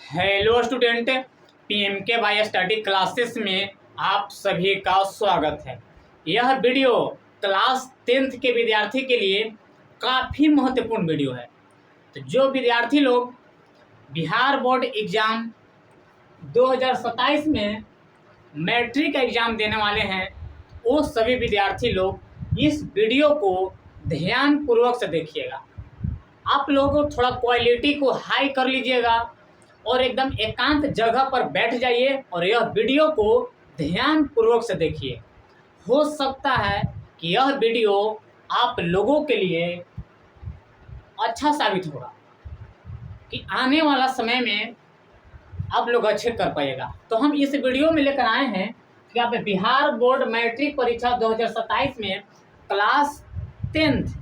Hello student, PMK bye study classes में आप सभी का स्वागत है। यह वीडियो क्लास 10th के विद्यार्थी के लिए काफ़ी महत्वपूर्ण वीडियो है। तो जो विद्यार्थी लोग बिहार बोर्ड एग्ज़ाम 2027 में मैट्रिक एग्ज़ाम देने वाले हैं, वो सभी विद्यार्थी लोग इस वीडियो को ध्यानपूर्वक से देखिएगा। आप लोगों थोड़ा क्वालिटी को हाई कर लीजिएगा और एकदम एकांत जगह पर बैठ जाइए और यह वीडियो को ध्यानपूर्वक से देखिए। हो सकता है कि यह वीडियो आप लोगों के लिए अच्छा साबित होगा कि आने वाला समय में आप लोग अच्छे कर पाइएगा। तो हम इस वीडियो में लेकर आए हैं कि आप बिहार बोर्ड मैट्रिक परीक्षा 2027 में क्लास 10th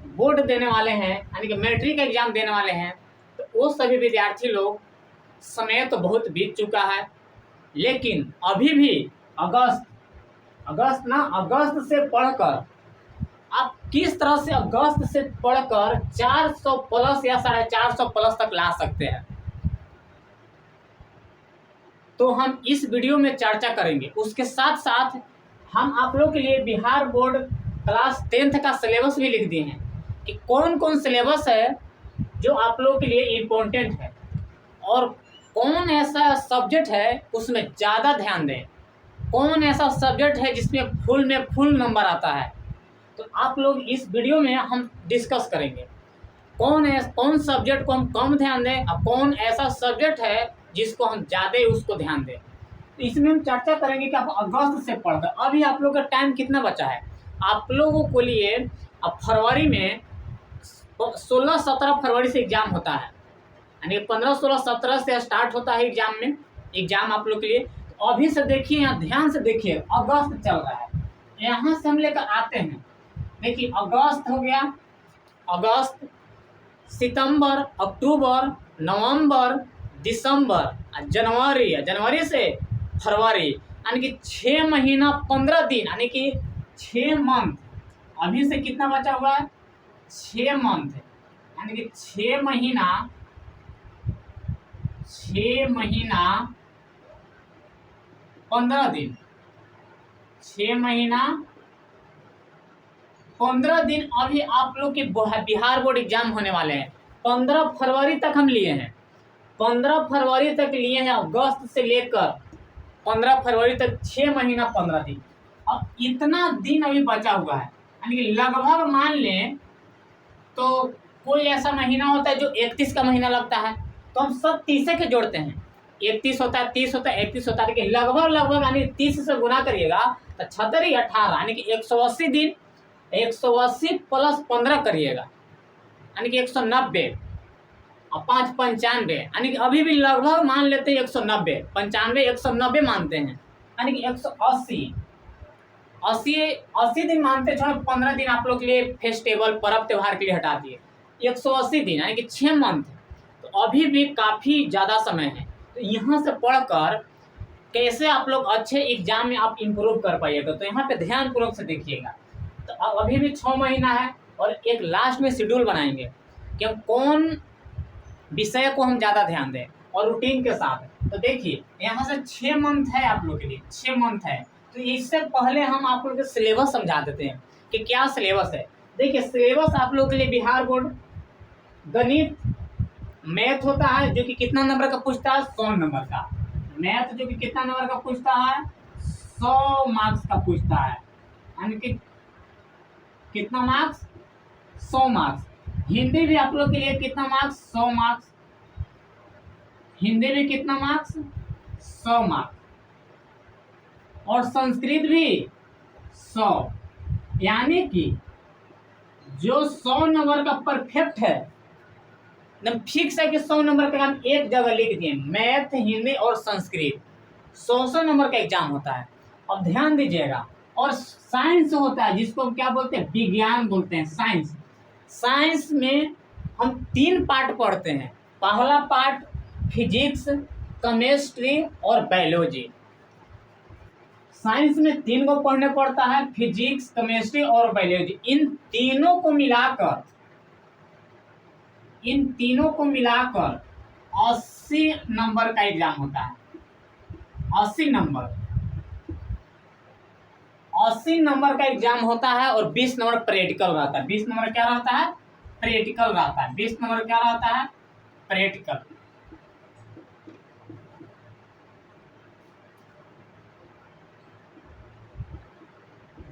बोर्ड देने वाले हैं, यानी कि मैट्रिक एग्जाम देने वाले हैं। तो वो सभी विद्यार्थी लोग, समय तो बहुत बीत चुका है, लेकिन अभी भी अगस्त से पढ़कर आप किस तरह से अगस्त से पढ़कर 400 प्लस या 450 प्लस तक ला सकते हैं, तो हम इस वीडियो में चर्चा करेंगे। उसके साथ साथ हम आप लोग के लिए बिहार बोर्ड क्लास 10th का सिलेबस भी लिख दिए हैं कि कौन कौन सिलेबस है जो आप लोगों के लिए इम्पोर्टेंट है और कौन ऐसा सब्जेक्ट है उसमें ज़्यादा ध्यान दें, कौन ऐसा सब्जेक्ट है जिसमें फुल नंबर आता है। तो आप लोग इस वीडियो में हम डिस्कस करेंगे कौन सब्जेक्ट को हम कम ध्यान दें और कौन ऐसा सब्जेक्ट है जिसको हम ज़्यादा उसको ध्यान दें। तो इसमें हम चर्चा करेंगे कि आप अगस्त से पढ़कर अभी आप लोग का टाइम कितना बचा है। आप लोगों के लिए अब फरवरी में 16-17 फरवरी से एग्ज़ाम होता है, यानी 15-16-17 से स्टार्ट होता है एग्ज़ाम आप लोग के लिए। तो अभी से देखिए, यहाँ ध्यान से देखिए, अगस्त चल रहा है, यहाँ से हम लेकर आते हैं। देखिए अगस्त हो गया, अगस्त, सितंबर, अक्टूबर, नवंबर, दिसंबर, जनवरी से फरवरी, यानी कि 6 महीना 15 दिन, यानी कि 6 मंथ। अभी से कितना बचा हुआ है? 6 मंथ, यानी कि 6 महीना 15 दिन, 6 महीना 15 दिन अभी आप लोग के बिहार बोर्ड एग्जाम होने वाले हैं। 15 फरवरी तक हम लिए हैं, 15 फरवरी तक लिए हैं, अगस्त से लेकर 15 फरवरी तक 6 महीना 15 दिन। अब इतना दिन अभी बचा हुआ है, यानी कि लगभग मान लें तो कोई ऐसा महीना होता है जो 31 का महीना लगता है, तो हम सब 30 के जोड़ते हैं। 31 होता है, 30 होता है, 31 होता है, लेकिन लगभग यानी 30 से गुना करिएगा तो 76 18, यानी कि 180 दिन, 180 प्लस 15 करिएगा, यानी कि 190 और 5 95, यानी कि अभी भी लगभग मान लेते हैं 190, 95 190 मानते हैं, यानी कि 180 80 दिन मानते, छोड़ 15 दिन आप लोग के लिए फेस्टिवल पर्व त्योहार के लिए हटा दिए, 180 दिन यानी कि 6 मंथ। तो अभी भी काफ़ी ज़्यादा समय है। तो यहाँ से पढ़कर कैसे आप लोग अच्छे एग्जाम में आप इम्प्रूव कर पाइएगा, तो यहाँ पे ध्यानपूर्वक से देखिएगा। तो अब अभी भी 6 महीना है और एक लास्ट में शेड्यूल बनाएंगे कि हम कौन विषय को हम ज़्यादा ध्यान दें और रूटीन के साथ। तो देखिए यहाँ से 6 मंथ है आप लोग के लिए, 6 मंथ है। तो इससे पहले हम आप लोग के सिलेबस समझा देते हैं कि क्या सिलेबस है। देखिए सिलेबस आप लोग के लिए बिहार बोर्ड गणित मैथ होता है, जो कि कितना नंबर का पूछता है? 100 नंबर का मैथ, जो कि कितना नंबर का पूछता है? 100 मार्क्स का पूछता है, यानी कि कितना मार्क्स? 100 मार्क्स। हिंदी भी आप लोग के लिए कितना मार्क्स? 100 मार्क्स। हिंदी भी कितना मार्क्स? 100 मार्क्स। और संस्कृत भी 100, यानी कि जो 100 नंबर का परफेक्ट है, एकदम फिक्स है कि 100 नंबर का हम एक जगह लिख दिए, मैथ, हिंदी और संस्कृत 100 नंबर का एग्जाम होता है। अब ध्यान दीजिएगा। और साइंस होता है, जिसको क्या बोलते हैं? विज्ञान बोलते हैं, साइंस। साइंस में हम 3 पार्ट पढ़ते हैं। पहला पार्ट फिजिक्स, केमिस्ट्री और बायोलॉजी। साइंस में 3 को पढ़ने पड़ता है, फिजिक्स, केमिस्ट्री और बायोलॉजी। इन तीनों को मिलाकर 80 नंबर का एग्जाम होता है। 80 नंबर का एग्जाम होता है और 20 नंबर प्रैक्टिकल रहता है। 20 नंबर क्या रहता है? प्रैक्टिकल रहता है। 20 नंबर क्या रहता है? प्रैक्टिकल।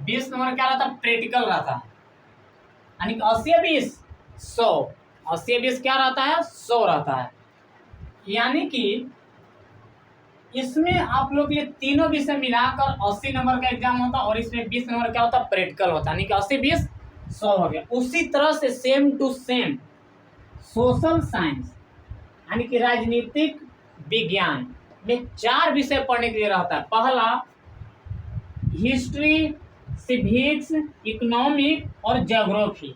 बीस नंबर क्या रहता है? प्रैक्टिकल रहता है। यानी कि 80-20 100, 80-20 क्या रहता है? 100 रहता है। यानी कि इसमें आप लोग के लिए तीनों विषय मिलाकर 80 नंबर का एग्जाम होता है और इसमें 20 नंबर क्या होता है? प्रैक्टिकल होता है। यानी कि 80-20 100 हो गया। उसी तरह से same to same social science यानी कि राजनीतिक विज्ञान में 4 विषय पढ़ने के लिए रहता है। पहला हिस्ट्री, सिविक्स, इकोनॉमिक और ज्योग्राफी।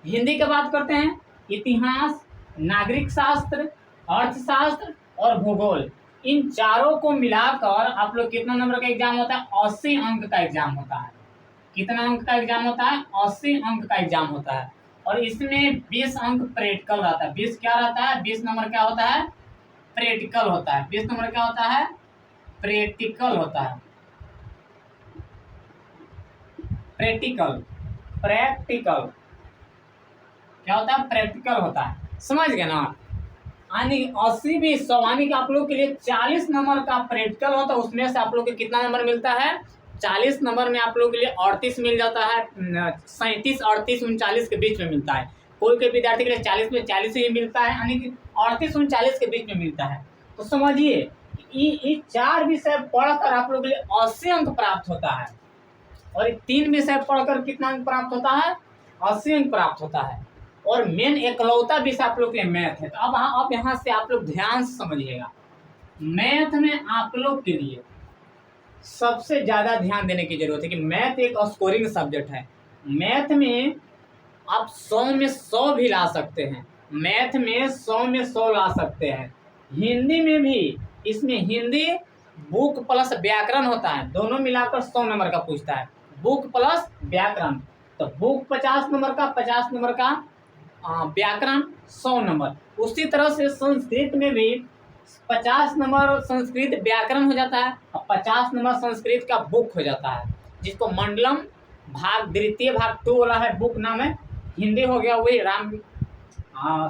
हिंदी की बात करते हैं, इतिहास, नागरिक शास्त्र, अर्थशास्त्र और भूगोल। इन चारों को मिलाकर आप लोग कितना नंबर का एग्जाम होता है? 80 अंक का एग्जाम होता है। कितना अंक का एग्जाम होता है? 80 अंक का एग्जाम होता है। और इसमें 20 अंक प्रैक्टिकल रहता है। 20 क्या रहता है? 20 नंबर क्या होता है? प्रैक्टिकल होता है। 20 नंबर क्या होता है? प्रैक्टिकल होता है। प्रैक्टिकल क्या होता है? प्रैक्टिकल होता है। समझ गए ना? यानी 80-20 यानी कि आप लोग के लिए 40 नंबर का प्रैक्टिकल होता है। उसमें से आप लोग को कितना नंबर मिलता है? 40 नंबर में आप लोग के लिए 38 मिल जाता है। 37, 38, 39 के बीच में मिलता है। कोई कोई विद्यार्थी के लिए 40 में 40 ही मिलता है, यानी कि 38, 39 के बीच में मिलता है। तो समझिए ये 4 विषय पढ़कर आप लोग के लिए 80 अंक प्राप्त होता है और 3 विषय पढ़कर कितना अंक प्राप्त होता है? 80 अंक प्राप्त होता है। और मेन एकलौता विषय आप लोग के लिए मैथ है। तो अब यहाँ से आप लोग ध्यान से समझिएगा, मैथ में आप लोग के लिए सबसे ज्यादा ध्यान देने की जरूरत है कि मैथ एक स्कोरिंग सब्जेक्ट है। मैथ में आप 100 में 100 भी ला सकते हैं। मैथ में 100 में 100 ला सकते हैं। हिंदी में भी, इसमें हिंदी बुक प्लस व्याकरण होता है, दोनों मिलाकर 100 नंबर का पूछता है। बुक प्लस व्याकरण, तो बुक 50 नंबर का, 50 नंबर का व्याकरण 100 नंबर। उसी तरह से संस्कृत में भी 50 नंबर संस्कृत व्याकरण हो जाता है और 50 नंबर संस्कृत का बुक हो जाता है, जिसको मंडलम भाग द्वितीय भाग 2 वाला है, बुक नाम है। हिंदी हो गया वही राम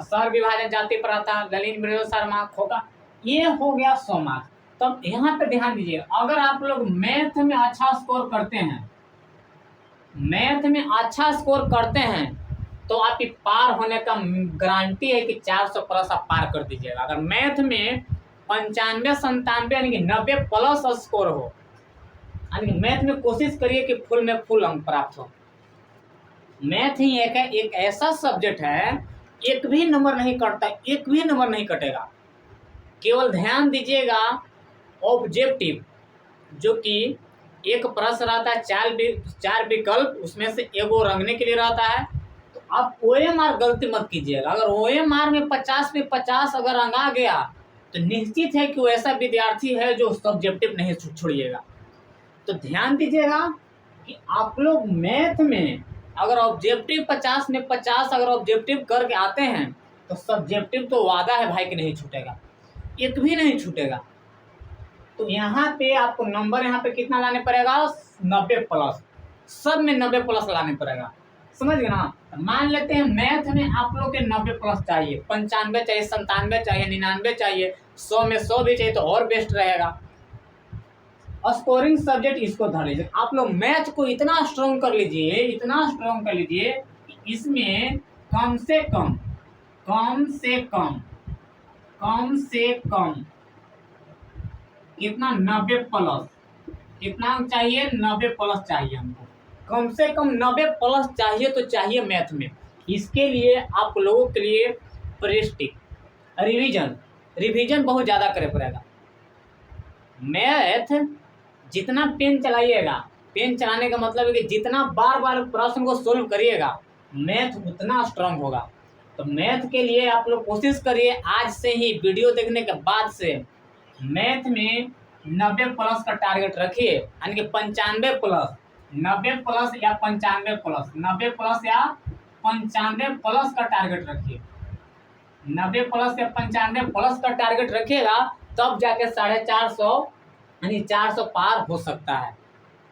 सर विभाजन जाति प्रथा, ललित मृदु शर्मा खोका, ये हो गया 100 मार्क्स। तब यहाँ पे ध्यान दीजिए, अगर आप लोग मैथ में अच्छा स्कोर करते हैं, मैथ में अच्छा स्कोर करते हैं तो आपकी पार होने का गारंटी है कि 400 प्लस आप पार कर दीजिएगा। अगर मैथ में 95-97 यानी कि 90 प्लस स्कोर हो, यानी कि मैथ में कोशिश करिए कि फुल में फुल अंक प्राप्त हो। मैथ ही एक ऐसा सब्जेक्ट है, एक भी नंबर नहीं कटता, एक भी नंबर नहीं कटेगा। केवल ध्यान दीजिएगा ऑब्जेक्टिव, जो कि एक प्रश्न रहता है, 4 विकल्प, उसमें से एगो रंगने के लिए रहता है। तो आप OMR गलती मत कीजिएगा। अगर OMR में 50 में 50 अगर रंगा गया तो निश्चित है कि वो ऐसा विद्यार्थी है जो सब्जेक्टिव नहीं छोड़िएगा। तो ध्यान दीजिएगा कि आप लोग मैथ में अगर ऑब्जेक्टिव 50 में 50 अगर ऑब्जेक्टिव करके आते हैं तो सब्जेक्टिव तो वादा है भाई कि नहीं छूटेगा, एक भी नहीं छूटेगा। तो यहाँ पे आपको नंबर यहाँ पे कितना लाने पड़ेगा? 90 प्लस, सब में 90 प्लस लाने पड़ेगा। समझ गए ना? मान लेते हैं मैथ में आप लोग के 90 प्लस चाहिए, 95 चाहिए, 97 चाहिए, 99 चाहिए, 100 में 100 भी चाहिए तो और बेस्ट रहेगा। स्कोरिंग सब्जेक्ट इसको धर लीजिए। आप लोग मैथ को इतना स्ट्रॉन्ग कर लीजिए, इतना स्ट्रॉन्ग कर लीजिए कि इसमें कम से कम कितना 90 प्लस, कितना चाहिए? 90 प्लस चाहिए हमको, कम से कम 90 प्लस चाहिए तो चाहिए मैथ में। इसके लिए आप लोगों के लिए प्रेस्टिक रिवीजन बहुत ज़्यादा करे पड़ेगा। मैथ जितना पेन चलाइएगा, पेन चलाने का मतलब है कि जितना बार बार प्रश्न को सोल्व करिएगा, मैथ उतना स्ट्रांग होगा। तो मैथ के लिए आप लोग कोशिश करिए आज से ही, वीडियो देखने के बाद से मैथ में 90 प्लस का टारगेट रखिए, यानी कि 95 प्लस, 90 प्लस या 95 प्लस, 90 प्लस या 95 प्लस का टारगेट रखिए। 90 प्लस या 95 प्लस का टारगेट रखेगा तब जाके 450 यानी 400 पार हो सकता है।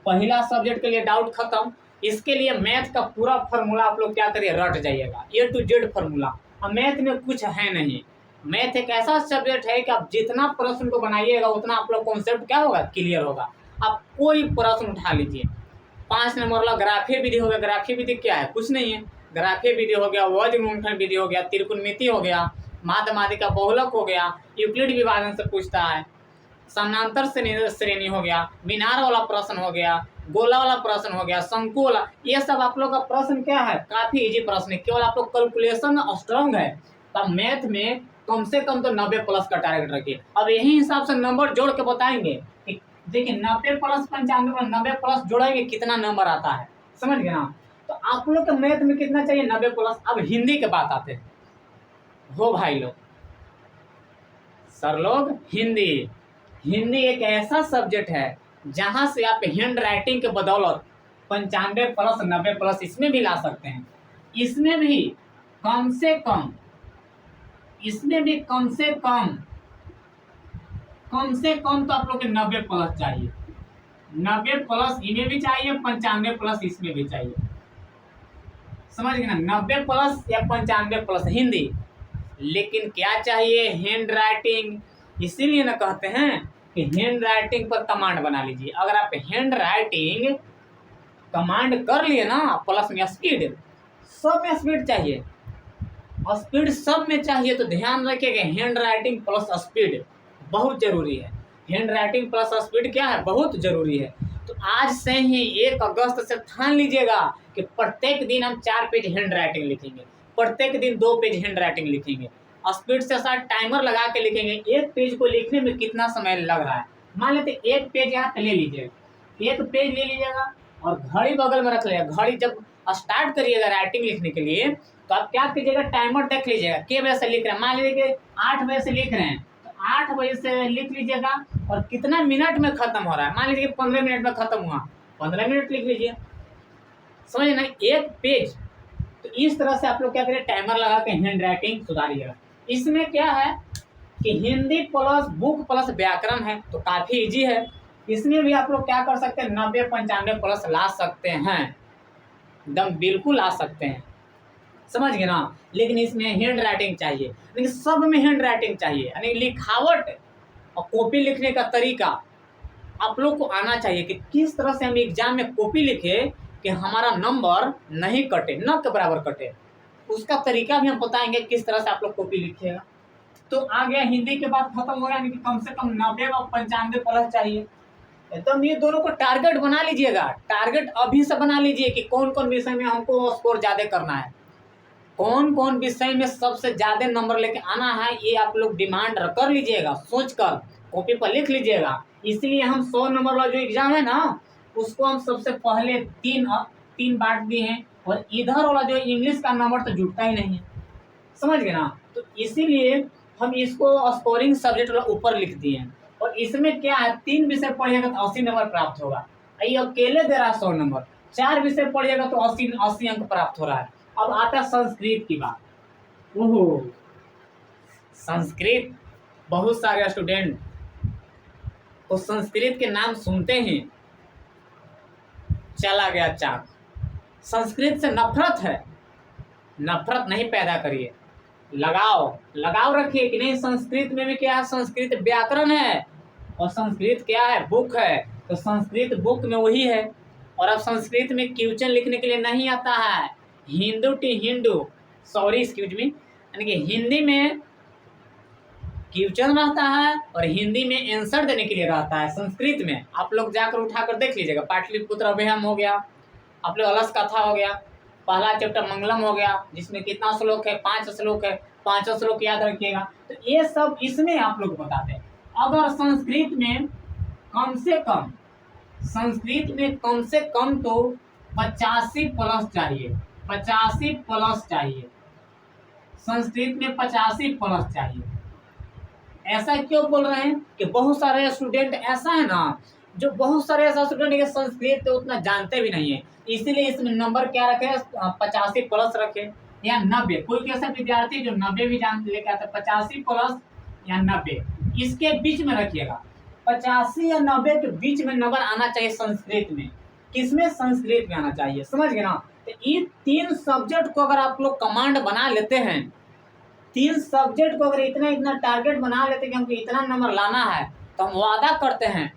पहला सब्जेक्ट के लिए डाउट खत्म। इसके लिए मैथ का पूरा फॉर्मूला आप लोग क्या करिए, रट जाइएगा, A to Z फॉर्मूला। अब मैथ में कुछ है नहीं। मैथ एक ऐसा सब्जेक्ट है कि आप जितना प्रश्न को बनाइएगा उतना आप लोग कॉन्सेप्ट क्या होगा, क्लियर होगा। आप कोई प्रश्न उठा लीजिए, 5 नंबर वाला ग्राफीय विधि हो गया। ग्राफीय विधि क्या है, कुछ नहीं है। ग्राफीय विधि हो गया, वज्र गुणनखंड विधि हो गया, त्रिकोणमिति हो गया, माध्यमादिका बहुलक हो गया, यूक्लिड विभाजन से पूछता है, समानांतर श्रेणी हो गया, मीनार वाला प्रश्न हो गया, गोला वाला प्रश्न हो गया, शंकु वाला। ये सब आप लोग का प्रश्न क्या है, काफी इजी प्रश्न है। केवल आप लोग कैलकुलेशन स्ट्रांग है तब मैथ में कम से कम तो 90 प्लस का टारगेट रखिए। अब यही हिसाब से नंबर जोड़ के बताएंगे कि देखिए 90 प्लस 95 90 प्लस जोड़ेंगे कितना नंबर आता है, समझ गए ना। तो आप लोग के मैथ में कितना चाहिए, 90 प्लस। अब हिंदी के बात आते हैं हो भाई लोग, सर लोग, हिंदी एक ऐसा सब्जेक्ट है जहां से आप हैंड राइटिंग के बदौलत 95 प्लस 90 प्लस इसमें भी ला सकते हैं। इसमें भी कम से कम तो आप लोग के 90 प्लस चाहिए। 90 प्लस इन्हें भी चाहिए, 95 प्लस इसमें भी चाहिए, समझ गए ना। 90 प्लस या 95 प्लस हिंदी। लेकिन क्या चाहिए, हैंड राइटिंग। इसीलिए ना कहते हैं कि हैंड राइटिंग पर कमांड बना लीजिए। अगर आप हैंड राइटिंग कमांड कर लिए ना, प्लस में स्पीड, सब में स्पीड चाहिए, स्पीड सब में चाहिए। तो ध्यान रखिएगा, हैंड राइटिंग प्लस स्पीड बहुत जरूरी है। हैंड राइटिंग प्लस स्पीड क्या है, बहुत जरूरी है। तो आज से ही 1 अगस्त से ठान लीजिएगा कि प्रत्येक दिन हम 4 पेज हैंड राइटिंग लिखेंगे, प्रत्येक दिन 2 पेज हैंड राइटिंग लिखेंगे। स्पीड से साथ टाइमर लगा के लिखेंगे। एक पेज को लिखने में कितना समय लग रहा है, मान लेते 1 पेज यहाँ पे ले लीजिएगा, 1 पेज ले लीजिएगा और घड़ी बगल में रख लीजिएगा। घड़ी जब स्टार्ट करिएगा राइटिंग लिखने के लिए तो आप क्या कीजिएगा, टाइमर देख लीजिएगा के बजे से लिख रहे हैं। मान लीजिए कि 8 बजे से लिख रहे हैं तो 8 बजे से लिख लीजिएगा और कितना मिनट में खत्म हो रहा है, मान लीजिए कि 15 मिनट में खत्म हुआ, 15 मिनट लिख लीजिए, समझे ना। 1 पेज। तो इस तरह से आप लोग क्या करें, टाइमर लगा के हैंड राइटिंग सुधारिएगा। इसमें क्या है कि हिंदी प्लस बुक प्लस व्याकरण है तो काफी इजी है। इसमें भी आप लोग क्या कर सकते हैं, 90 95 प्लस ला सकते हैं, एकदम बिल्कुल ला सकते हैं, समझ गए ना। लेकिन इसमें हैंड राइटिंग चाहिए, लेकिन सब में हैंड राइटिंग चाहिए, यानी लिखावट और कॉपी लिखने का तरीका आप लोग को आना चाहिए कि किस तरह से हम एग्जाम में कॉपी लिखे कि हमारा नंबर नहीं कटे, न के बराबर कटे। उसका तरीका भी हम बताएंगे किस तरह से आप लोग कॉपी लिखिएगा। तो आ गया हिंदी के बाद खत्म हो गया, यानी कि कम से कम 90 और 95 प्लस चाहिए। एकदम ये दोनों को टारगेट बना लीजिएगा, टारगेट अभी से बना लीजिए कि कौन कौन विषय में हमको स्कोर ज्यादा करना है, कौन कौन विषय में सबसे ज्यादा नंबर लेके आना है। ये आप लोग डिमांड कर लीजिएगा, सोचकर कॉपी पर लिख लीजिएगा। इसलिए हम 100 नंबर वाला जो एग्जाम है ना उसको हम सबसे पहले 3 बांट दिए हैं, और इधर वाला जो इंग्लिश का नंबर तो जुटता ही नहीं है, समझ गए ना। तो इसीलिए हम इसको स्कोरिंग सब्जेक्ट वाला ऊपर लिख दिए हैं। और इसमें क्या है, 3 विषय पढ़िएगा तो 80 नंबर प्राप्त होगा। ये अकेले दे रहा है 100 नंबर, 4 विषय पढ़िएगा तो 80 अंक प्राप्त हो रहा है। अब आता है संस्कृत की बात। ओहो, संस्कृत, बहुत सारे स्टूडेंट तो संस्कृत के नाम सुनते ही चला गया चाक। संस्कृत से नफरत है, नफरत नहीं पैदा करिए, लगाव रखिए कि नहीं। संस्कृत में भी क्या है, संस्कृत व्याकरण है और संस्कृत क्या है, बुक है। तो संस्कृत बुक में वही है। और अब संस्कृत में क्वेश्चन लिखने के लिए नहीं आता है, Hindu to Hindu, sorry excuse me, यानी कि हिंदी में क्वेश्चन रहता है और हिंदी में आंसर देने के लिए रहता है। संस्कृत में आप लोग जाकर उठाकर देख लीजिएगा, पाटलिपुत्र अभियान हो गया, आप लोग अलस कथा हो गया, पहला चैप्टर मंगलम हो गया जिसमें कितना श्लोक है, 5 श्लोक है, 5 श्लोक याद रखिएगा। तो ये सब इसमें आप लोग बताते हैं। अगर संस्कृत में कम से कम तो 85 प्लस चाहिए, 85 प्लस चाहिए, संस्कृत में 85 प्लस चाहिए। ऐसा क्यों बोल रहे हैं कि बहुत सारे स्टूडेंट ऐसा है ना, जो बहुत सारे ऐसा स्टूडेंट संस्कृत तो उतना जानते भी नहीं है, इसीलिए इसमें नंबर क्या रखे, 85 प्लस रखे। या 90, कोई कैसा विद्यार्थी जो 90 भी जान लेके आता है, 85 प्लस या 90 इसके बीच में रखिएगा। 85 या 90 के बीच में नंबर आना चाहिए संस्कृत में। किसमें? संस्कृत में आना चाहिए, समझ गए ना। तो ये 3 सब्जेक्ट को अगर आप लोग कमांड बना लेते हैं, 3 सब्जेक्ट को अगर इतना टारगेट बना लेते हैं कि हमको इतना नंबर लाना है, तो हम वादा करते हैं,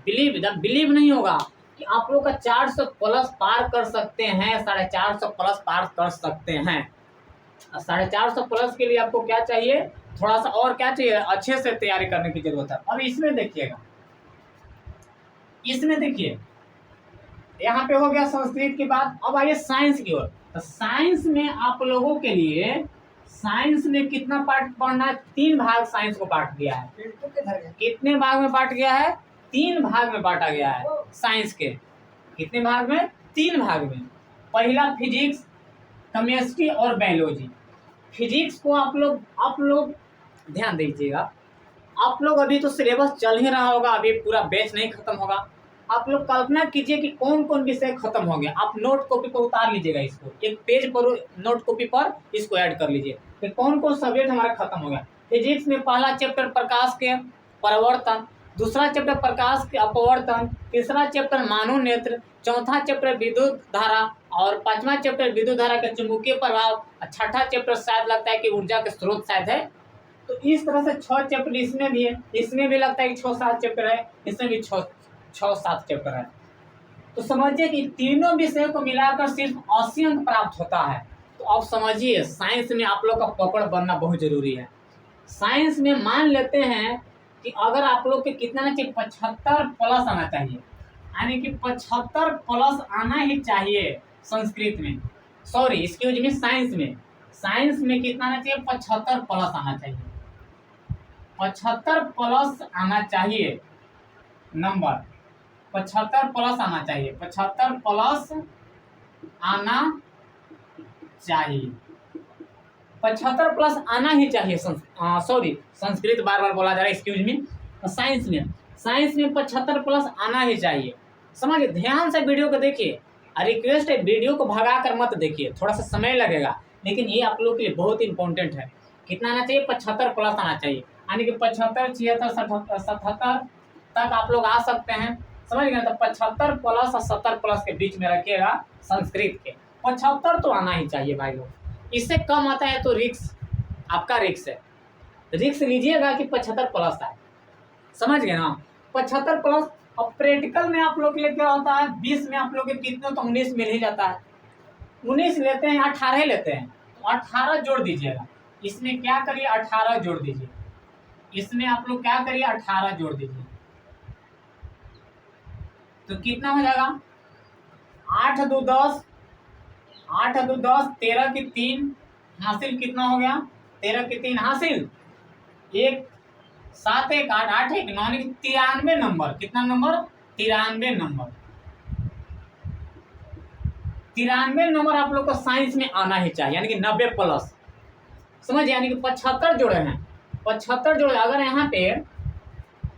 बिलीव नहीं होगा कि आप लोग का 400 प्लस पार कर सकते हैं, 450 प्लस पार कर सकते हैं। 450 प्लस के लिए आपको क्या चाहिए? थोड़ा सा और क्या चाहिए? अच्छे से तैयारी करने की जरूरत है। अब इसमें देखिएगा, इसमें देखिए यहाँ पे हो गया संस्कृत की बात। अब आइए साइंस की ओर। तो साइंस में आप लोगों के लिए, साइंस में कितना पार्ट पढ़ना है? 3 भाग साइंस को बांट दिया है। कितने भाग में बांट गया है? 3 भाग में बांटा गया है साइंस के। कितने भाग में? 3 भाग में। पहला फिजिक्स, केमिस्ट्री और बायोलॉजी। फिजिक्स को आप लोग ध्यान दीजिएगा। आप लोग अभी तो सिलेबस चल ही रहा होगा, अभी पूरा बैच नहीं खत्म होगा। आप लोग कल्पना कीजिए कि कौन कौन विषय खत्म हो गया। आप नोट कॉपी पर उतार लीजिएगा, इसको एक पेज पर नोट कॉपी पर इसको ऐड कर लीजिए कि कौन कौन सब्जेक्ट हमारा खत्म हो गया। फिजिक्स में पहला चैप्टर प्रकाश के परिवर्तन, दूसरा चैप्टर प्रकाश के अपवर्तन, तीसरा चैप्टर मानव नेत्र, चौथा चैप्टर विद्युत धारा और 5वां चैप्टर विद्युत धारा के चुंबकीय प्रभाव, छठा चैप्टर शायद लगता है कि ऊर्जा के स्रोत शायद है। तो इस तरह से 6 चैप्टर इसमें भी है। इसमें भी लगता है कि 6-7 चैप्टर है, इसमें भी 6-7 चैप्टर है। तो समझिए कि तीनों विषयों को मिलाकर सिर्फ 80 अंक प्राप्त होता है। तो अब समझिए साइंस में आप लोग का पकड़ बनना बहुत जरूरी है। साइंस में मान लेते हैं कि अगर आप लोग के कितना ना चाहिए, 75 प्लस आना चाहिए, यानी कि 75 प्लस आना ही चाहिए संस्कृत में, सॉरी एक्सक्यूज मी, साइंस में कितना आना चाहिए? 75 प्लस आना चाहिए। 75 प्लस आना चाहिए नंबर, 75 प्लस आना चाहिए, 75 प्लस आना चाहिए, 75 प्लस आना ही चाहिए। सॉरी संस्कृत बार बार बोला जा रहा है, एक्सक्यूज मी। साइंस में 75 प्लस आना ही चाहिए। समझिए, ध्यान से वीडियो को देखिए। रिक्वेस्ट है, वीडियो को भगा कर मत देखिए, थोड़ा सा समय लगेगा, लेकिन ये आप लोग के लिए बहुत इंपॉर्टेंट है। कितना आना चाहिए? 75 प्लस आना चाहिए, यानी कि 75, 76, 77 तक आप लोग आ सकते हैं, समझ गए। तो 75 प्लस और 70 प्लस के बीच में रखिएगा संस्कृत के। 75 तो आना ही चाहिए भाई लोग। इससे कम आता है तो रिक्स, आपका रिक्स है, रिक्स लीजिएगा कि 75 प्लस आए, समझ गए ना। 75 प्लस। अब प्रैक्टिकल में आप लोग के लिए क्या होता है? 20 में आप लोग के कितने, तो 19 मिल ही जाता है। 19 लेते हैं, 18 लेते हैं, तो 18 जोड़ दीजिएगा। इसमें क्या करिए? 18 जोड़ दीजिए। इसमें आप लोग क्या करिए? 18 जोड़ दीजिए, तो कितना हो जाएगा? 8 2 10, 8 2 10, 13 की 3 हासिल। कितना हो गया? 13 की 3 हासिल, 1 7 1 8 8 1 9 93 नंबर। कितना नंबर? 93 नंबर। 93 नंबर आप लोग को साइंस में आना ही चाहिए, यानी कि 90 प्लस, समझ, यानी कि 75 जोड़े हैं, 75 जोड़े। अगर यहाँ पे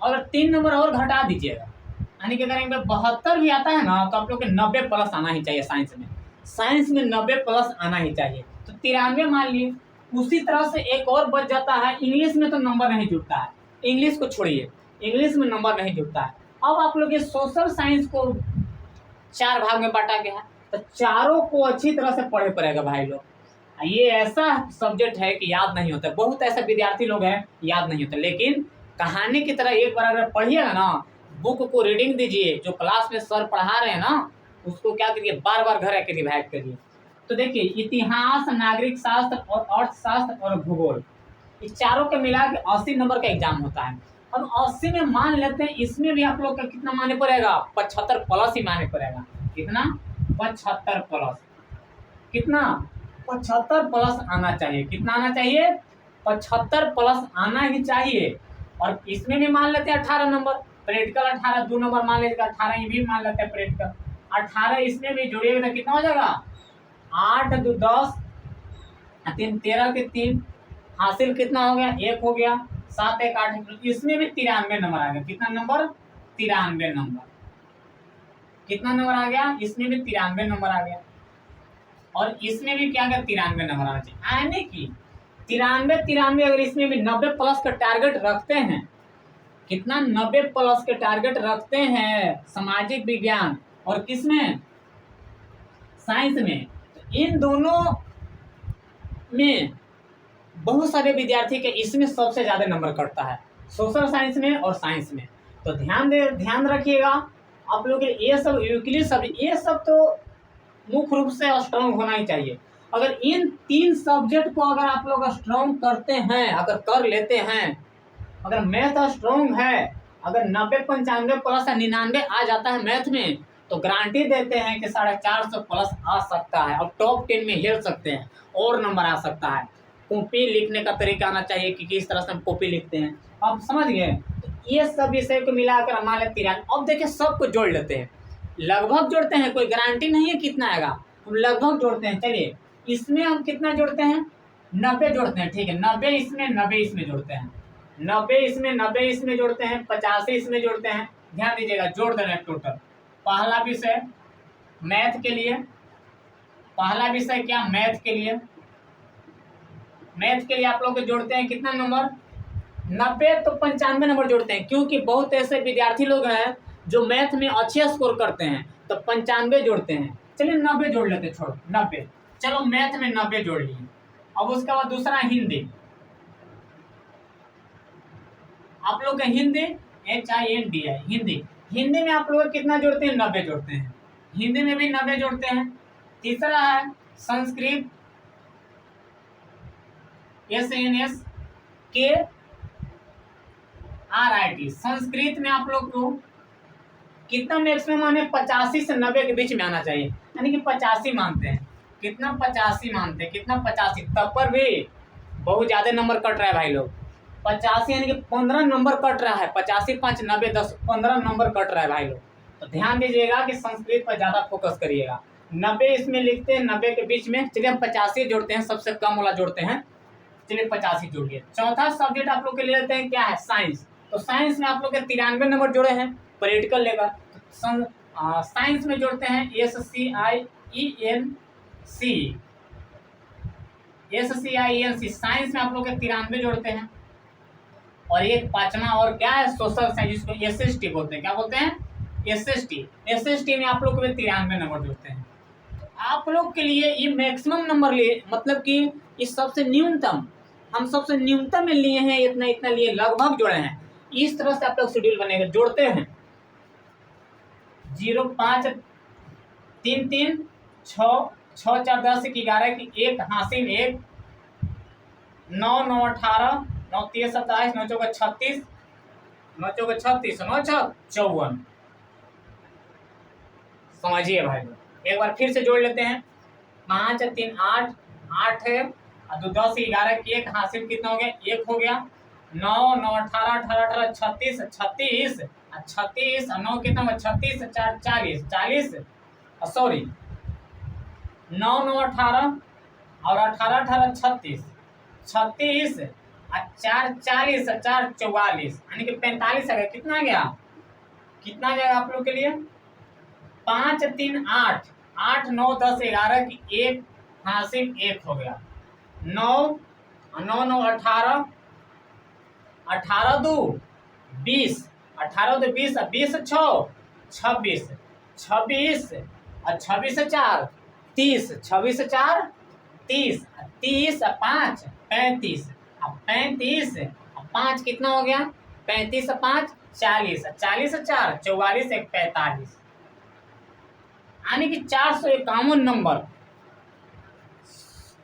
और 3 नंबर और घटा दीजिएगा, यानी कि अगर यहाँ पे 72 भी आता है ना, तो आप लोग के 90 प्लस आना ही चाहिए साइंस में। साइंस में 90 प्लस आना ही चाहिए, तो 93 मान लिए। उसी तरह से एक और बच जाता है, इंग्लिश में तो नंबर नहीं जुड़ता है, इंग्लिश को छोड़िए, इंग्लिश में नंबर नहीं जुड़ता है। अब आप लोग ये सोशल साइंस को 4 भाग में बांटा गया है, तो चारों को अच्छी तरह से पढ़े पड़ेगा भाई लोग। ये ऐसा सब्जेक्ट है कि याद नहीं होता, बहुत ऐसे विद्यार्थी लोग हैं याद नहीं होता, लेकिन कहानी की तरह एक बार अगर पढ़िएगा ना, बुक को रीडिंग दीजिए, जो क्लास में सर पढ़ा रहे हैं ना, उसको क्या करिए? बार बार घर आके रिवाइज करिए। तो देखिए, इतिहास, नागरिक शास्त्र और अर्थशास्त्र और भूगोल, इस चारों के मिला के 80 नंबर का एग्जाम होता है। अब 80 में मान लेते हैं, इसमें भी आप लोग का कितना माने पड़ेगा? 75 प्लस ही माने पड़ेगा। कितना? 75 प्लस। कितना? 75 प्लस आना चाहिए। कितना आना चाहिए? 75 प्लस आना ही चाहिए। और इसमें भी मान लेते हैं 18 नंबर, प्रैक्टिकल 18, 2 नंबर मान लीजिएगा, 18 ये भी मान लेते हैं प्रैक्टिकल, 18 इसमें भी जोड़िएगा तो कितना हो जाएगा? 8 2 10, 3 13 के 3 हासिल। कितना हो गया? 1 हो गया, 7 1 8, इसमें भी 93 नंबर आ गया। कितना नंबर? 93 नंबर। कितना नंबर आ गया? इसमें भी 93 नंबर आ गया। और इसमें भी क्या अगर 93 नंबर आना चाहिए, यानी कि 93 अगर इसमें भी 90 प्लस का टारगेट रखते हैं, कितना 90 प्लस के टारगेट रखते हैं सामाजिक विज्ञान और किसमें, साइंस में, तो इन दोनों में बहुत सारे विद्यार्थी के इसमें सबसे ज्यादा नंबर कटता है, सोशल साइंस में और साइंस में। तो ध्यान रखिएगा आप लोग, ये सब यूक्लिड सब्जेक्ट, ये सब तो मुख्य रूप से स्ट्रॉन्ग होना ही चाहिए। अगर इन 3 सब्जेक्ट को अगर आप लोग स्ट्रॉन्ग करते हैं, अगर कर लेते हैं, अगर मैथ स्ट्रॉन्ग है, अगर 90 95 प्लस 99 आ जाता है मैथ में, तो गारंटी देते हैं कि 450 प्लस आ सकता है और टॉप 10 में हिल सकते हैं और नंबर आ सकता है। कॉपी लिखने का तरीका आना चाहिए कि किस तरह से हम कॉपी लिखते हैं, आप समझ गए। तो ये सब विषय को मिलाकर हमारे 93, अब देखिए सबको जोड़ लेते हैं, लगभग जोड़ते हैं, कोई गारंटी नहीं है कितना आएगा, हम लगभग जोड़ते हैं। चलिए इसमें हम कितना जोड़ते हैं, 90 जोड़ते हैं, ठीक है, 90 इसमें 90 इसमें जोड़ते हैं, 90 इसमें 90 इसमें जोड़ते हैं, 85 इसमें जोड़ते हैं। ध्यान दीजिएगा, जोड़ देना टोटल। पहला विषय मैथ के लिए, पहला विषय क्या, मैथ के लिए, मैथ के लिए आप लोग जोड़ते हैं कितना नंबर, 90 तो 95 नंबर जोड़ते हैं, क्योंकि बहुत ऐसे विद्यार्थी लोग हैं जो मैथ में अच्छे स्कोर करते हैं, तो 95 जोड़ते हैं। चलिए 90 जोड़ लेते, छोड़ो 90, चलो मैथ में 90 जोड़ लिए। अब उसके बाद दूसरा हिंदी, आप लोग का हिंदी HIND है, हिंदी, हिंदी में आप लोग कितना जोड़ते हैं, 90 जोड़ते हैं, हिंदी में भी 90 जोड़ते हैं। तीसरा है संस्कृत, SNSKRIT, संस्कृत में आप लोग को कितना मैक्सिमम माने 85 से 90 के बीच में आना चाहिए, यानी कि 85 मानते हैं, कितना 85 मानते हैं, कितना 85, तब पर भी बहुत ज्यादा नंबर कट रहा है भाई लोग, 85 यानी कि 15 नंबर कट रहा है, 85 5 90 10 15 नंबर कट रहा है भाई लोग। तो ध्यान दीजिएगा कि संस्कृत पर ज्यादा फोकस करिएगा। 90 इसमें लिखते हैं, 90 के बीच में, चलिए हम 85 जोड़ते हैं, सबसे कम वाला जोड़ते हैं, चलिए 85 जोड़ लिए। चौथा सब्जेक्ट आप लोग के लिए लेते हैं क्या है, साइंस। तो साइंस में आप लोग के 93 नंबर जोड़े हैं, पॉलिटिकल लेकर साइंस में जोड़ते हैं SCIENC, साइंस में आप लोग के 93 जोड़ते हैं। और एक पांचवा और क्या है, सोशल साइंस, जिसको SST बोलते हैं, क्या बोलते हैं, SST में आप लोग के 93 नंबर जोड़ते हैं। आप लोग के लिए ये मैक्सिमम नंबर लिए, मतलब कि इस सबसे न्यूनतम, हम सबसे न्यूनतम में लिए हैं, इतना इतना लिए, लगभग जोड़े हैं। इस तरह से आप लोग शेड्यूल बनेगा, जोड़ते हैं 0 5 3 3 6 6 4 10 11 की 1 हासिल 1 9 9 18 9 3 27 9 4 36 9 4 36 9 6 54। समझिए भाई, एक बार फिर से जोड़ लेते हैं, 5 3 8 8 है, और 2 10 11 की 1 हासिल कितना हो गया, 1 हो गया, 9 9 18 18 18 36 36 36 और 9 कितना हुआ, 36 4 40 40, सॉरी 9 9 18 और 18 18 36 36 और 4 40 और 4 44, यानी कि 45 आ गया। कितना आ गया, कितना आ जाएगा आप लोग के लिए, 5 3 8 8 9 10 11 की 1 हासिल 1 हो गया, 9 9 9 18 18 2 20 18 2 20 20 6 26 26 और 26 4 30 26 4 30 30 5 35 35 5 कितना हो गया, 35 5 40 40 4 44 1 45, यानी कि 451 नंबर,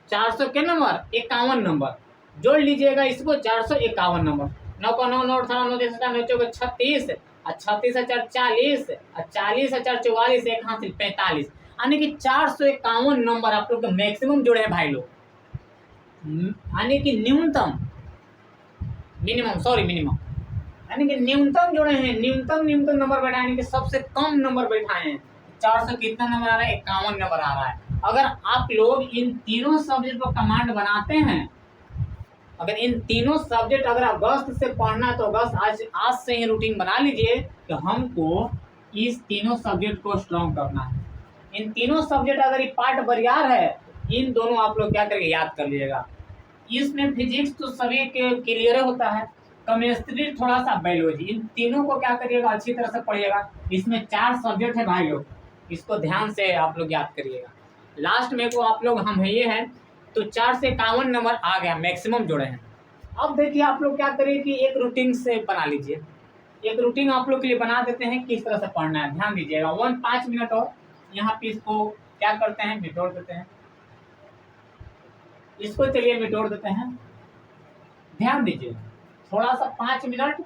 400 के नंबर 51 नंबर जोड़ लीजिएगा इसको, 451 नंबर। 9 को 9 9 18 9 10 9 4 36 और 36 4 40 और 40 4 44 1 हासिल 45, यानी कि 451 नंबर आप लोग मैक्सिमम जोड़े हैं भाई लोग, यानी कि न्यूनतम, मिनिमम, यानी कि न्यूनतम जोड़े हैं, न्यूनतम नंबर बैठा, यानी कि सबसे कम नंबर बैठाए हैं। 400 कितना नंबर आ रहा है, 51 नंबर आ रहा है। अगर आप लोग इन तीनों सब्जेक्ट को कमांड बनाते हैं, अगर इन तीनों सब्जेक्ट अगर अगस्त से पढ़ना, तो अगस्त आज से ही रूटीन बना लीजिए कि हमको इस तीनों सब्जेक्ट को स्ट्रॉन्ग करना है। इन तीनों सब्जेक्ट अगर ये पार्ट बरियार है, इन दोनों आप लोग क्या करेंगे, याद कर लीजिएगा। इसमें फिजिक्स तो सभी के क्लियर होता है, केमिस्ट्री थोड़ा सा, बायोलॉजी, इन तीनों को क्या करिएगा, अच्छी तरह से पढ़िएगा। इसमें 4 सब्जेक्ट है भाई लोग, इसको ध्यान से आप लोग याद करिएगा। लास्ट में को आप लोग हम है ये हैं, तो 4 से 51 नंबर आ गया, मैक्सिमम जोड़े हैं। अब देखिए आप लोग क्या करिए कि एक रूटीन से बना लीजिए, एक रूटीन आप लोग के लिए बना देते हैं किस तरह से पढ़ना है, ध्यान दीजिएगा। 5 मिनट और यहाँ पे इसको क्या करते हैं, मिटोड़ देते हैं, इसको चलिए मिटोड़ देते हैं। ध्यान दीजिए थोड़ा सा 5 मिनट।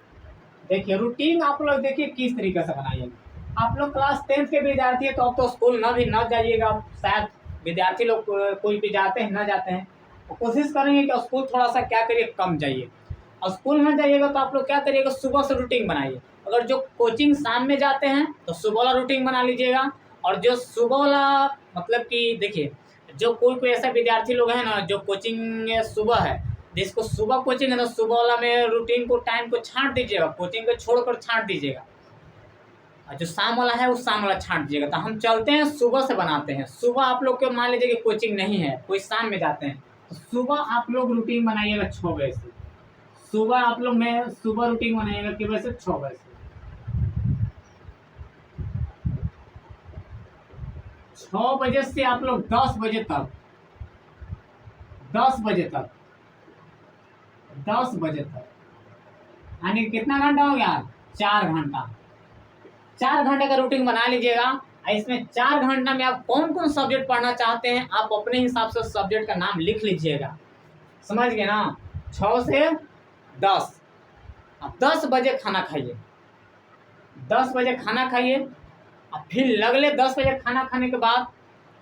देखिए रूटीन आप लोग देखिए किस तरीके से बनाइएगा। आप लोग क्लास 10th के विद्यार्थी है तो अब तो स्कूल न जाइएगा, शायद विद्यार्थी लोग कोई भी जाते हैं न जाते हैं, तो कोशिश करेंगे कि स्कूल थोड़ा सा क्या करिए, कम जाइए। और स्कूल में जाइएगा तो आप लोग क्या करिएगा, सुबह से रूटीन बनाइए। अगर जो कोचिंग शाम में जाते हैं तो सुबह वाला रूटीन बना लीजिएगा। और जो सुबह वाला मतलब कि देखिए, जो कोई ऐसा विद्यार्थी लोग हैं ना जो कोचिंग सुबह है, जिसको सुबह कोचिंग है ना, सुबह वाला में रूटीन को टाइम को छांट दीजिएगा, कोचिंग को छोड़कर छांट दीजिएगा। और जो शाम वाला है वो शाम वाला छांट दीजिएगा। तो हम चलते हैं सुबह से बनाते हैं। सुबह आप लोग के मान लीजिए कि कोचिंग नहीं है, कोई शाम में जाते हैं, तो सुबह आप लोग रूटीन बनाइएगा 6 बजे से। सुबह आप लोग में सुबह रूटीन बनाइएगा कि बजे से 6 बजे से। 6 बजे से आप लोग 10 बजे तक, 10 बजे तक, 10 बजे तक, यानी कितना घंटा हो गया, 4 घंटा। 4 घंटे का रूटीन बना लीजिएगा। इसमें 4 घंटा में आप कौन कौन सब्जेक्ट पढ़ना चाहते हैं, आप अपने हिसाब से सब्जेक्ट का नाम लिख लीजिएगा। समझ गए ना, 6 से 10। अब 10 बजे खाना खाइए, 10 बजे खाना खाइए। अब फिर लगले 10 बजे खाना खाने के बाद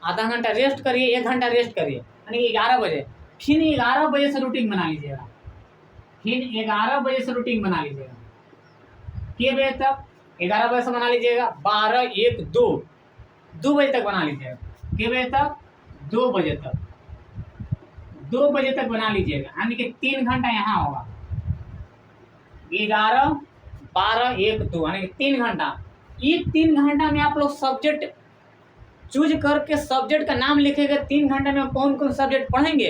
आधा घंटा रेस्ट करिए, 1 घंटा रेस्ट करिए, यानी 11 बजे। फिर 11 बजे से रूटीन बना लीजिएगा, फिर 11 बजे से रूटीन बना लीजिएगा। कितने बजे तक, 11 बजे से बना लीजिएगा, 12, 1, 2 बजे तक बना लीजिएगा। कितने बजे तक, 2 बजे तक, 2 बजे तक बना लीजिएगा, यानी कि 3 घंटा यहाँ होगा। 11, 12, 1, 2 यानी कि 3 घंटा। ये 3 घंटा में आप लोग सब्जेक्ट चूज करके सब्जेक्ट का नाम लिखेंगे। 3 घंटे में कौन कौन सब्जेक्ट पढ़ेंगे,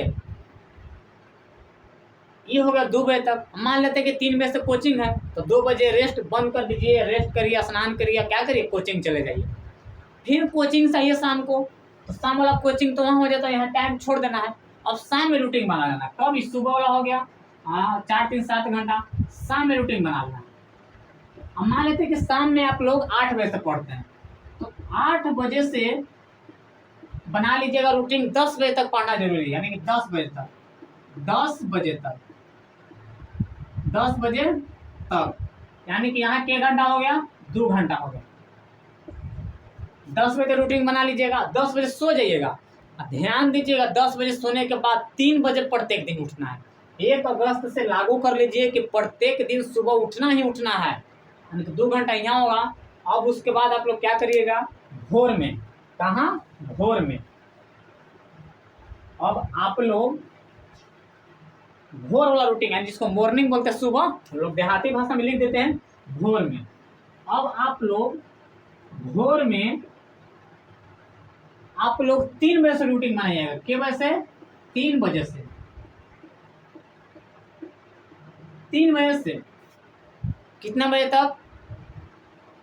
ये हो गया 2 बजे तक। मान लेते हैं कि 3 बजे से कोचिंग है, तो 2 बजे रेस्ट बंद कर दीजिए, रेस्ट करिए, स्नान करिए, क्या करिए, कोचिंग चले जाइए। फिर कोचिंग चाहिए शाम को, तो शाम वाला कोचिंग तो वहाँ हो जाता है, यहाँ टाइम छोड़ देना है। अब शाम में रूटीन बना लेना है। कब, सुबह वाला हो गया 4, 3, 7 घंटा, शाम में रूटीन बना लेना है। अब मान लेते हैं कि शाम में आप लोग 8 बजे से पढ़ते हैं, तो 8 बजे से बना लीजिएगा रूटीन। 10 बजे तक पढ़ना जरूरी है, यानी कि 10 बजे तक, 10 बजे तक, 10 बजे तक, यानी कि यहाँ 1 घंटा हो गया, 2 घंटा हो गया। 10 बजे रूटीन बना लीजिएगा। 10 बजे सो जाइएगा। ध्यान दीजिएगा 10 बजे सोने के बाद 3 बजे प्रत्येक दिन उठना है। 1 अगस्त से लागू कर लीजिए कि प्रत्येक दिन सुबह उठना ही उठना है, यानी कि 2 घंटा यहाँ होगा। अब उसके बाद आप लोग क्या करिएगा, भोर में, कहाँ, भोर में। अब आप लोग भोर वाला रूटीन है, जिसको मॉर्निंग बोलते हैं, सुबह, लोग देहाती भाषा में लिख देते हैं भोर में। अब आप लोग भोर में आप लोग 3 बजे से रूटीन बनाइएगा। कितने बजे से, 3 बजे से, 3 बजे से कितना बजे तक,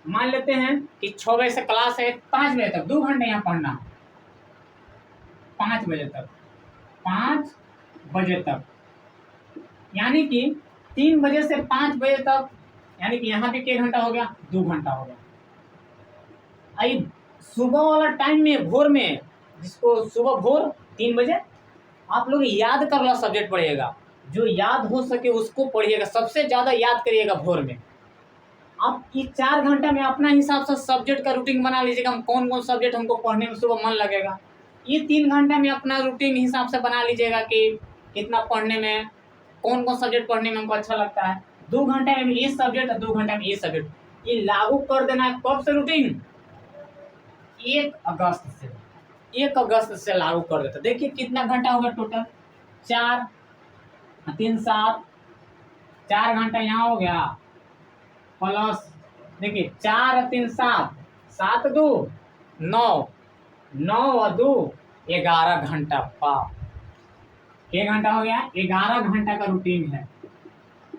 मान लेते हैं कि 6 बजे से क्लास है, 5 बजे तक, 2 घंटे यहाँ पढ़ना, 5 बजे तक, 5 बजे तक, यानी कि 3 बजे से 5 बजे तक, यानी कि यहाँ भी 1 घंटा हो गया, 2 घंटा हो गया। आई सुबह वाला टाइम में, भोर में, जिसको सुबह भोर 3 बजे आप लोग याद कर लो सब्जेक्ट पढ़िएगा, जो याद हो सके उसको पढ़िएगा, सबसे ज़्यादा याद करिएगा भोर में। आप इस 4 घंटा में अपना हिसाब से सब्जेक्ट का रूटीन बना लीजिएगा, हम कौन कौन सब्जेक्ट हमको पढ़ने में सुबह मन लगेगा। ये 3 घंटे में अपना रूटीन हिसाब से बना लीजिएगा कि कितना पढ़ने में, कौन कौन सब्जेक्ट पढ़ने में हमको अच्छा लगता है। 2 घंटे में ये सब्जेक्ट, 2 घंटे में ये सब्जेक्ट, ये लागू कर देना है। कब से रूटीन, 1 अगस्त से, 1 अगस्त से लागू कर देता। देखिए कितना घंटा होगा टोटल, 4, 3, 7, 4 घंटा यहाँ हो गया, प्लस देखिए 4, 3, 7, 7, 2, 9, 9 और 2 11 घंटा। बाप, एक घंटा हो गया, 11 घंटा का रूटीन है।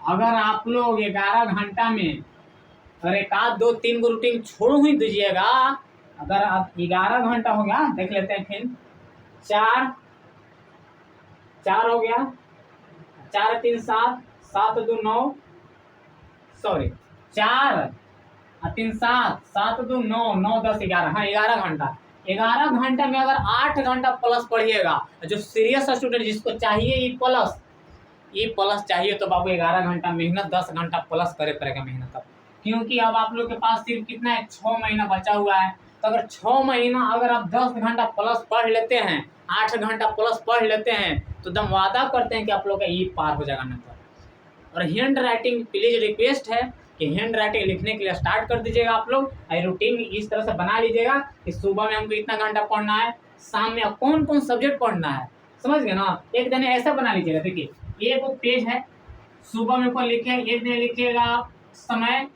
अगर आप लोग 11 घंटा में अगर एक आध 2 3 को रूटीन छोड़ ही दीजिएगा, अगर आप 11 घंटा हो गया, देख लेते हैं फिर। 4 हो गया, 4 3 7, 7 2 9, सॉरी 4 3 7, 7 2 9, 9 10 11, हाँ 11 घंटा। 11 घंटा में अगर 8 घंटा प्लस पढ़िएगा, जो सीरियस स्टूडेंट जिसको चाहिए ई प्लस चाहिए, तो बाबू 11 घंटा मेहनत, 10 घंटा प्लस करे पड़ेगा मेहनत अब। क्योंकि अब आप लोग के पास सिर्फ कितना है, 6 महीना बचा हुआ है। तो अगर 6 महीना अगर आप 10 घंटा प्लस पढ़ लेते हैं, 8 घंटा प्लस पढ़ लेते हैं, तो दम वादा करते हैं कि आप लोग का ई पार हो जाएगा नंबर। और हैंड राइटिंग प्लीज रिक्वेस्ट है कि हैंड राइटिंग लिखने के लिए स्टार्ट कर दीजिएगा आप लोग। रूटीन इस तरह से बना लीजिएगा कि सुबह में हमको इतना घंटा पढ़ना है, शाम में कौन कौन सब्जेक्ट पढ़ना है, समझ गए ना। एक दिन ऐसा बना लीजिएगा, देखिए एक पेज है, सुबह में को लिखे, एक दिन लिखिएगा समय,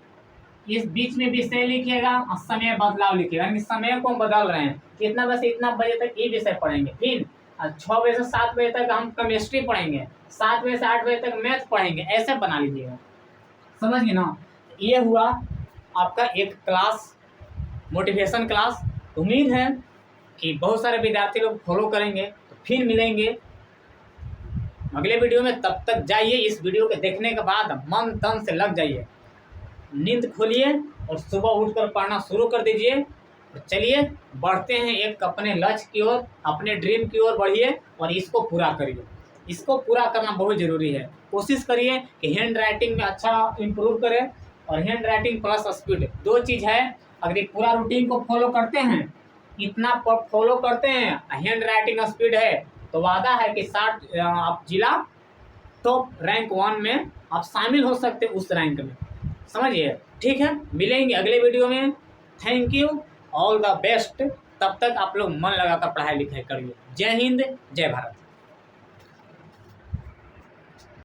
इस बीच में विषय लिखिएगा और समय बदलाव लिखिएगा, यानी समय को हम बदल रहे हैं, इतना बस इतना बजे तक ये विषय पढ़ेंगे। फिर 6 बजे से 7 बजे तक हम केमिस्ट्री पढ़ेंगे, 7 बजे से 8 बजे तक मैथ पढ़ेंगे, ऐसे बना लीजिएगा, समझ गए ना। ये हुआ आपका एक क्लास, मोटिवेशन क्लास। उम्मीद है कि बहुत सारे विद्यार्थी लोग फॉलो करेंगे। तो फिर मिलेंगे अगले वीडियो में, तब तक जाइए इस वीडियो के देखने के बाद मन तन से लग जाइए, नींद खोलिए और सुबह उठकर पढ़ना शुरू कर दीजिए। और चलिए बढ़ते हैं एक अपने लक्ष्य की ओर, अपने ड्रीम की ओर बढ़िए और इसको पूरा करिए। इसको पूरा करना बहुत ज़रूरी है। कोशिश करिए कि हैंड राइटिंग में अच्छा इम्प्रूव करें, और हैंड राइटिंग प्लस स्पीड 2 चीज़ है। अगर एक पूरा रूटीन को फॉलो करते हैं, इतना फॉलो करते हैं, हैंड राइटिंग स्पीड है, तो वादा है कि 60 आप जिला टॉप रैंक 1 में आप शामिल हो सकते उस रैंक में, समझिए। ठीक है, मिलेंगे अगले वीडियो में। Thank you, all the best. तब तक आप लोग मन लगाकर पढ़ाई लिखाई करिए। जय हिंद, जय भारत।